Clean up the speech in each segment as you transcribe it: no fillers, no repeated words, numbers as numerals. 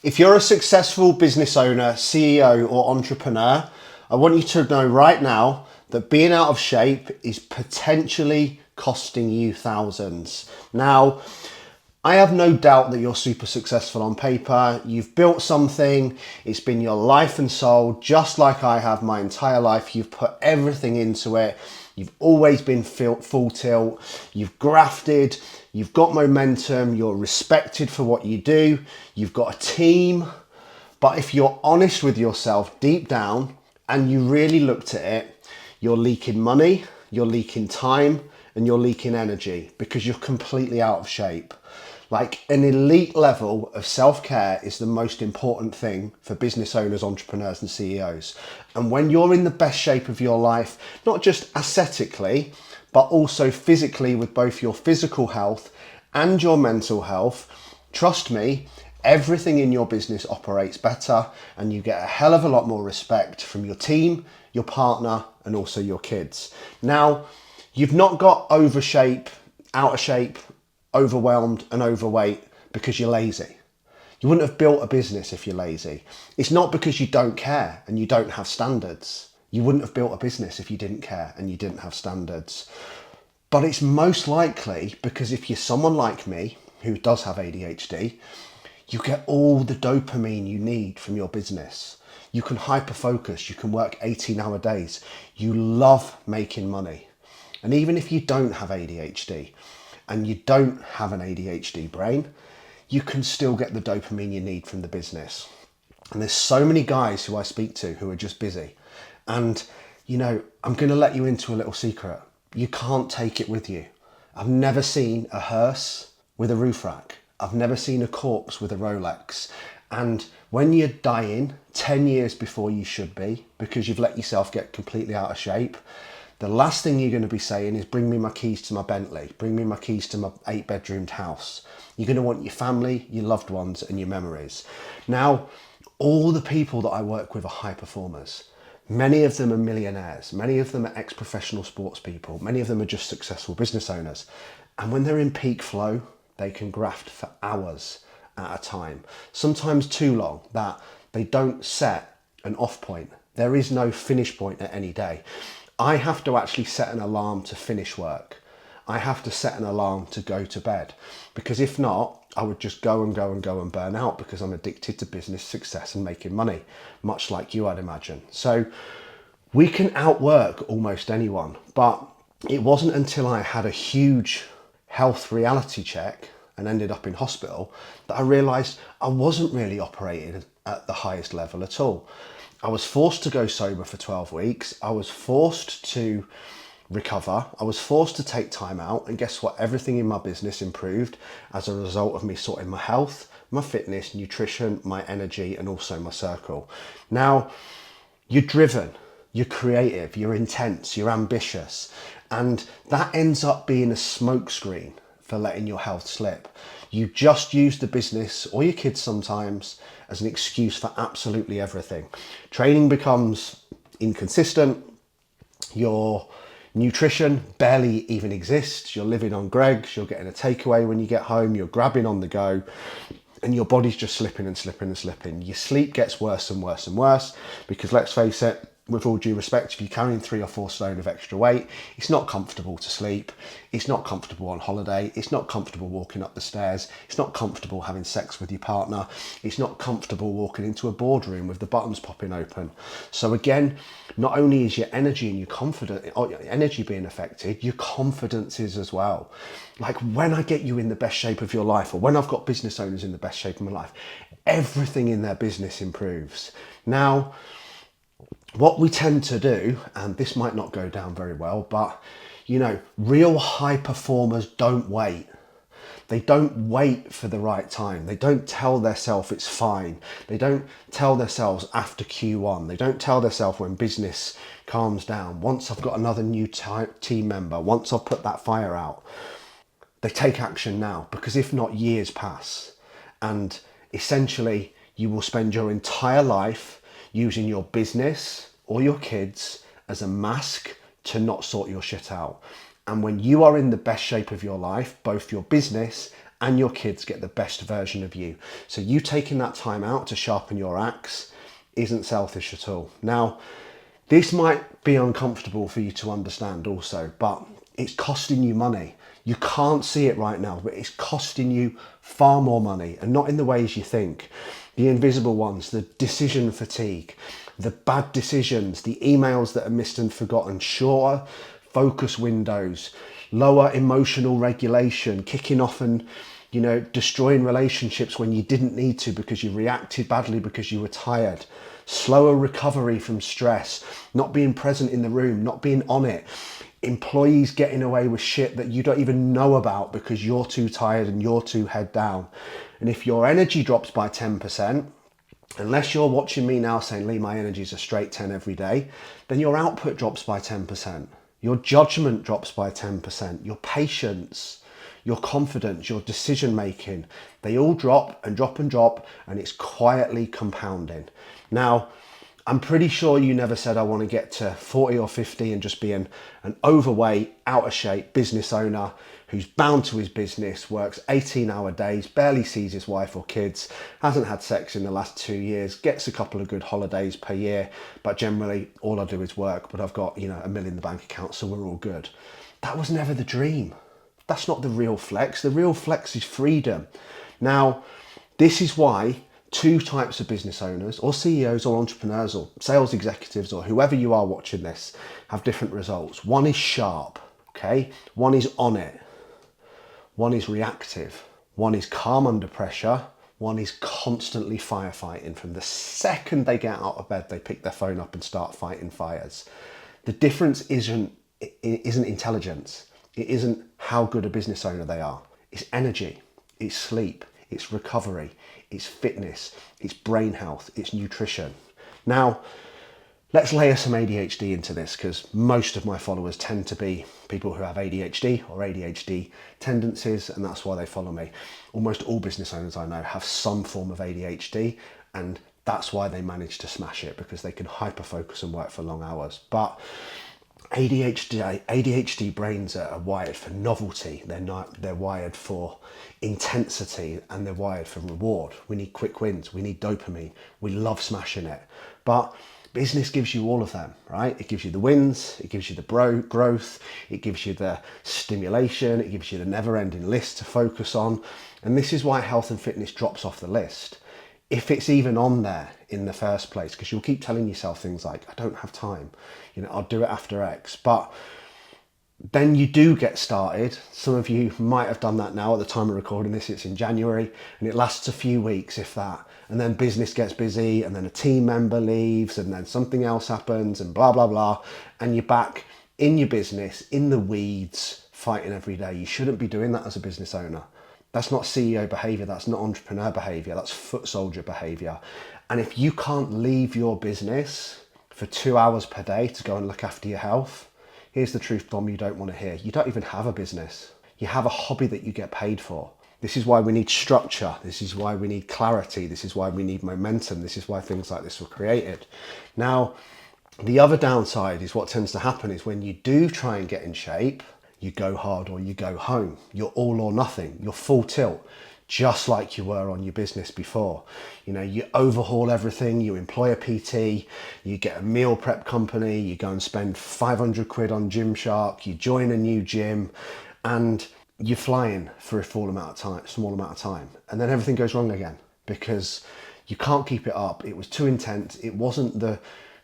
If you're a successful business owner, CEO, or entrepreneur, I want you to know right now that being out of shape is potentially costing you thousands. Now, I have no doubt that you're super successful on paper. You've built something, it's been your life and soul, just like I have my entire life. You've put everything into it. You've always been full tilt. You've grafted, you've got momentum, you're respected for what you do, you've got a team. But if you're honest with yourself deep down and you really looked at it, you're leaking money, you're leaking time, and you're leaking energy because you're completely out of shape. Like, an elite level of self-care is the most important thing for business owners, entrepreneurs, and CEOs. And when you're in the best shape of your life, not just aesthetically, but also physically, with both your physical health and your mental health, trust me, everything in your business operates better and you get a hell of a lot more respect from your team, your partner, and also your kids. Now, you've not got over shape, out of shape, overwhelmed and overweight because you're lazy. You wouldn't have built a business if you're lazy. It's not because you don't care and you don't have standards. You wouldn't have built a business if you didn't care and you didn't have standards. But it's most likely because if you're someone like me who does have ADHD, you get all the dopamine you need from your business. You can hyper focus, you can work 18-hour days. You love making money. And even if you don't have ADHD, and you don't have an ADHD brain, you can still get the dopamine you need from the business. And there's so many guys who I speak to who are just busy. And, you know, I'm going to let you into a little secret. You can't take it with you. I've never seen a hearse with a roof rack. I've never seen a corpse with a Rolex. And when you're dying 10 years before you should be, because you've let yourself get completely out of shape, the last thing you're going to be saying is, bring me my keys to my Bentley, bring me my keys to my 8-bedroomed house. You're going to want your family, your loved ones, and your memories. Now, all the people that I work with are high performers. Many of them are millionaires. Many of them are ex-professional sports people. Many of them are just successful business owners. And when they're in peak flow, they can graft for hours at a time. Sometimes too long, that they don't set an off point. There is no finish point at any day. I have to actually set an alarm to finish work. I have to set an alarm to go to bed, because if not, I would just go and burn out because I'm addicted to business success and making money, much like you, I'd imagine. So we can outwork almost anyone, but it wasn't until I had a huge health reality check and ended up in hospital that I realized I wasn't really operating at the highest level at all. I was forced to go sober for 12 weeks. I was forced to recover. I was forced to take time out. And guess what? Everything in my business improved as a result of me sorting my health, my fitness, nutrition, my energy, and also my circle. Now, you're driven, you're creative, you're intense, you're ambitious. And that ends up being a smokescreen for letting your health slip. You just use the business or your kids sometimes as an excuse for absolutely everything. Training becomes inconsistent. Your nutrition barely even exists. You're living on Greggs. You're getting a takeaway when you get home. You're grabbing on the go. And your body's just slipping and slipping and slipping. Your sleep gets worse and worse and worse because, let's face it, with all due respect, if you're carrying 3 or 4 stone of extra weight, it's not comfortable to sleep. It's not comfortable on holiday. It's not comfortable walking up the stairs. It's not comfortable having sex with your partner. It's not comfortable walking into a boardroom with the buttons popping open. So again, not only is your energy and your energy being affected, your confidence is as well. Like, when I get you in the best shape of your life, or when I've got business owners in the best shape of my life, everything in their business improves. Now, what we tend to do, and this might not go down very well, but you know, real high performers don't wait. They don't wait for the right time. They don't tell themselves it's fine. They don't tell themselves after Q1. They don't tell themselves when business calms down. Once I've got another new team member, once I've put that fire out, they take action now, because if not, years pass. And essentially, you will spend your entire life using your business or your kids as a mask to not sort your shit out. And when you are in the best shape of your life, both your business and your kids get the best version of you. So you taking that time out to sharpen your axe isn't selfish at all. Now, this might be uncomfortable for you to understand also, but it's costing you money. You can't see it right now, but it's costing you far more money, and not in the ways you think. The invisible ones, the decision fatigue, the bad decisions, the emails that are missed and forgotten, shorter focus windows, lower emotional regulation, kicking off and destroying relationships when you didn't need to because you reacted badly because you were tired, slower recovery from stress, not being present in the room, not being on it, employees getting away with shit that you don't even know about because you're too tired and you're too head down. And if your energy drops by 10%, unless you're watching me now saying, Lee, my energy is a straight 10 every day, then your output drops by 10%. Your judgment drops by 10%. Your patience, your confidence, your decision making, they all drop and drop and drop, and it's quietly compounding. Now, I'm pretty sure you never said I want to get to 40 or 50 and just be an overweight, out of shape business owner who's bound to his business, works 18-hour days, barely sees his wife or kids, hasn't had sex in the last 2 years, gets a couple of good holidays per year, but generally all I do is work, but I've got, $1 million in the bank account, so we're all good. That was never the dream. That's not the real flex. The real flex is freedom. Now, this is why two types of business owners or CEOs or entrepreneurs or sales executives or whoever you are watching this have different results. One is sharp, okay? One is on it. One is reactive. One is calm under pressure. One is constantly firefighting. From the second they get out of bed, they pick their phone up and start fighting fires. The difference isn't intelligence. It isn't how good a business owner they are. It's energy, it's sleep, it's recovery, it's fitness, it's brain health, it's nutrition. Now, let's layer some ADHD into this, because most of my followers tend to be people who have ADHD or ADHD tendencies, and that's why they follow me. Almost all business owners I know have some form of ADHD, and that's why they manage to smash it, because they can hyper focus and work for long hours. But ADHD brains are wired for novelty. They're wired for intensity, and they're wired for reward. We need quick wins. We need dopamine. We love smashing it. But business gives you all of them, right? It gives you the wins. It gives you the growth. It gives you the stimulation. It gives you the never-ending list to focus on. And this is why health and fitness drops off the list, if it's even on there in the first place, because you'll keep telling yourself things like, I don't have time, I'll do it after X. But then you do get started. Some of you might have done that now at the time of recording this. It's in January, and it lasts a few weeks, if that. And then business gets busy, and then a team member leaves, and then something else happens, and blah, blah, blah. And you're back in your business, in the weeds, fighting every day. You shouldn't be doing that as a business owner. That's not CEO behavior. That's not entrepreneur behavior. That's foot soldier behavior. And if you can't leave your business for 2 hours per day to go and look after your health, here's the truth bomb you don't want to hear. You don't even have a business. You have a hobby that you get paid for. This is why we need structure. This is why we need clarity. This is why we need momentum. This is why things like this were created. Now, the other downside is what tends to happen is when you do try and get in shape, you go hard or you go home. You're all or nothing. You're full tilt, just like you were on your business before. You overhaul everything. You employ a PT. You get a meal prep company. You go and spend 500 quid on Gymshark. You join a new gym, and you're flying for a small amount of time, and then everything goes wrong again because you can't keep it up. It was too intense. It wasn't the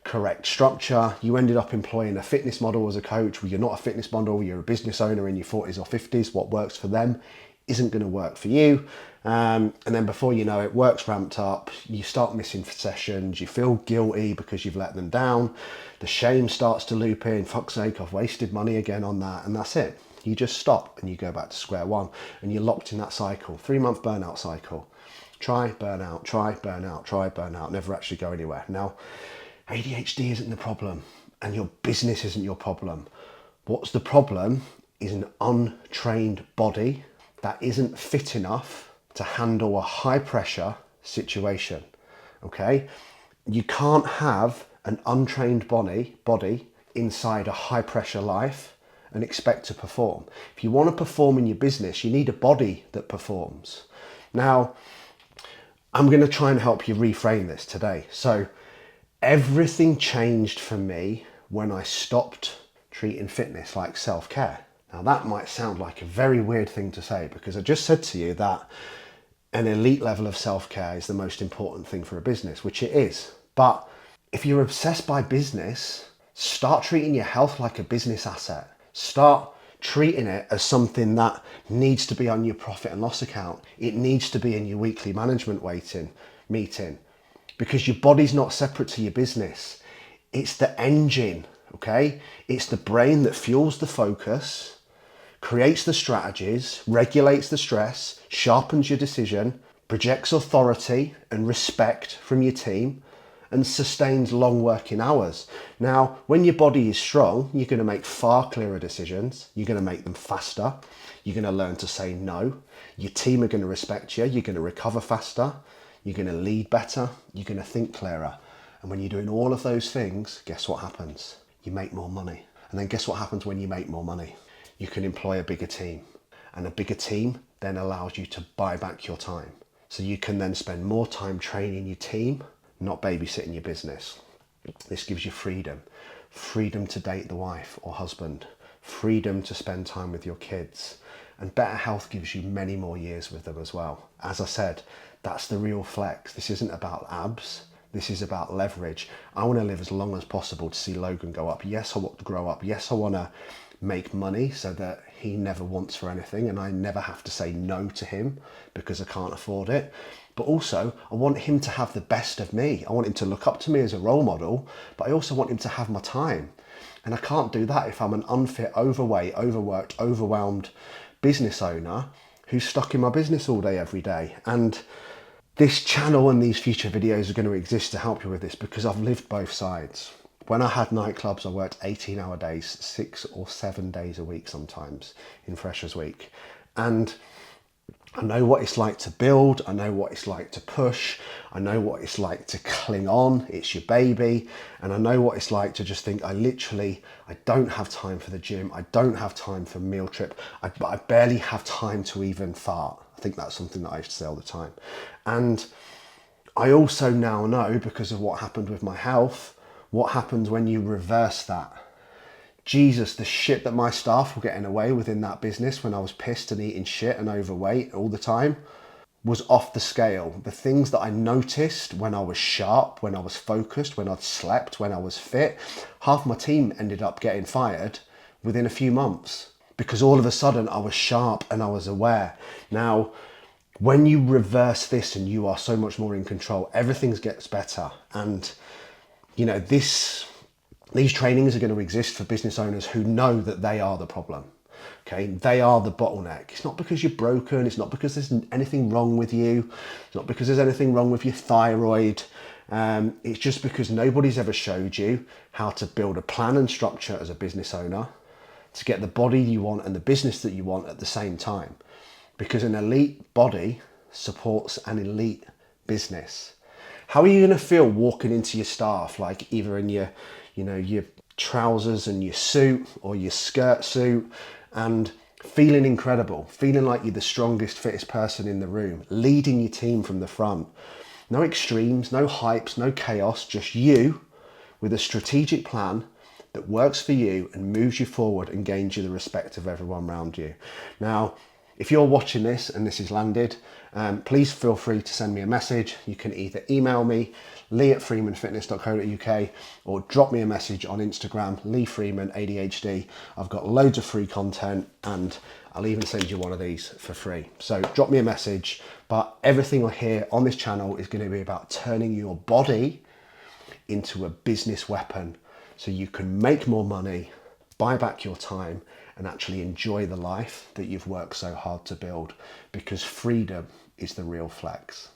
correct structure. You ended up employing a fitness model as a coach. Well, you're not a fitness model, you're a business owner in your 40s or 50s. What works for them isn't going to work for you. And then before you know it, work's ramped up, you start missing sessions, you feel guilty because you've let them down. The shame starts to loop in. Fuck's sake, I've wasted money again on that. And that's it. You just stop and you go back to square one, and you're locked in that cycle, 3-month burnout cycle. Try, burn out, try, burn out, try, burn out, never actually go anywhere. Now, ADHD isn't the problem, and your business isn't your problem. What's the problem is an untrained body that isn't fit enough to handle a high pressure situation, okay? You can't have an untrained body inside a high pressure life and expect to perform. If you want to perform in your business, you need a body that performs. Now, I'm going to try and help you reframe this today. So everything changed for me when I stopped treating fitness like self-care. Now that might sound like a very weird thing to say, because I just said to you that an elite level of self-care is the most important thing for a business, which it is. But if you're obsessed by business, start treating your health like a business asset. Start treating it as something that needs to be on your profit and loss account. It needs to be in your weekly management meeting, because your body's not separate to your business. It's the engine, okay? It's the brain that fuels the focus, creates the strategies, regulates the stress, sharpens your decision, projects authority and respect from your team, and sustains long working hours. Now, when your body is strong, you're going to make far clearer decisions. You're going to make them faster. You're going to learn to say no. Your team are going to respect you. You're going to recover faster. You're going to lead better. You're going to think clearer. And when you're doing all of those things, guess what happens? You make more money. And then guess what happens when you make more money? You can employ a bigger team. And a bigger team then allows you to buy back your time. So you can then spend more time training your team, not babysitting your business. This gives you freedom. Freedom to date the wife or husband. Freedom to spend time with your kids. And better health gives you many more years with them as well. As I said, that's the real flex. This isn't about abs. This is about leverage. I want to live as long as possible to see Logan go up. Yes, I want to grow up. Yes, I want to make money so that he never wants for anything and I never have to say no to him because I can't afford it. But also, I want him to have the best of me. I want him to look up to me as a role model, but I also want him to have my time. And I can't do that if I'm an unfit, overweight, overworked, overwhelmed business owner who's stuck in my business all day, every day. And this channel and these future videos are going to exist to help you with this, because I've lived both sides. When I had nightclubs, I worked 18-hour days, 6 or 7 days a week sometimes in Freshers Week. And I know what it's like to build. I know what it's like to push. I know what it's like to cling on. It's your baby. And I know what it's like to just think, I don't have time for the gym. I don't have time for meal trip. I barely have time to even fart. I think that's something that I used to say all the time. And I also now know, because of what happened with my health, what happens when you reverse that. Jesus, the shit that my staff were getting away with in that business when I was pissed and eating shit and overweight all the time was off the scale. The things that I noticed when I was sharp, when I was focused, when I'd slept, when I was fit, half my team ended up getting fired within a few months because all of a sudden I was sharp and I was aware. Now, when you reverse this and you are so much more in control, everything gets better. And, you know, these trainings are going to exist for business owners who know that they are the problem. Okay, they are the bottleneck. It's not because you're broken. It's not because there's anything wrong with you. It's not because there's anything wrong with your thyroid. It's just because nobody's ever showed you how to build a plan and structure as a business owner to get the body you want and the business that you want at the same time. Because an elite body supports an elite business. How are you going to feel walking into your staff, like either in your trousers and your suit or your skirt suit, and feeling incredible, feeling like you're the strongest, fittest person in the room, leading your team from the front? No extremes, no hypes, no chaos, just you with a strategic plan that works for you and moves you forward and gains you the respect of everyone around you. Now, if you're watching this and this is landed, please feel free to send me a message. You can either email me, lee@freemanfitness.co.uk, or drop me a message on Instagram, Lee Freeman ADHD. I've got loads of free content and I'll even send you one of these for free. So drop me a message, but everything here on this channel is going to be about turning your body into a business weapon so you can make more money, buy back your time, and actually enjoy the life that you've worked so hard to build, because freedom is the real flex.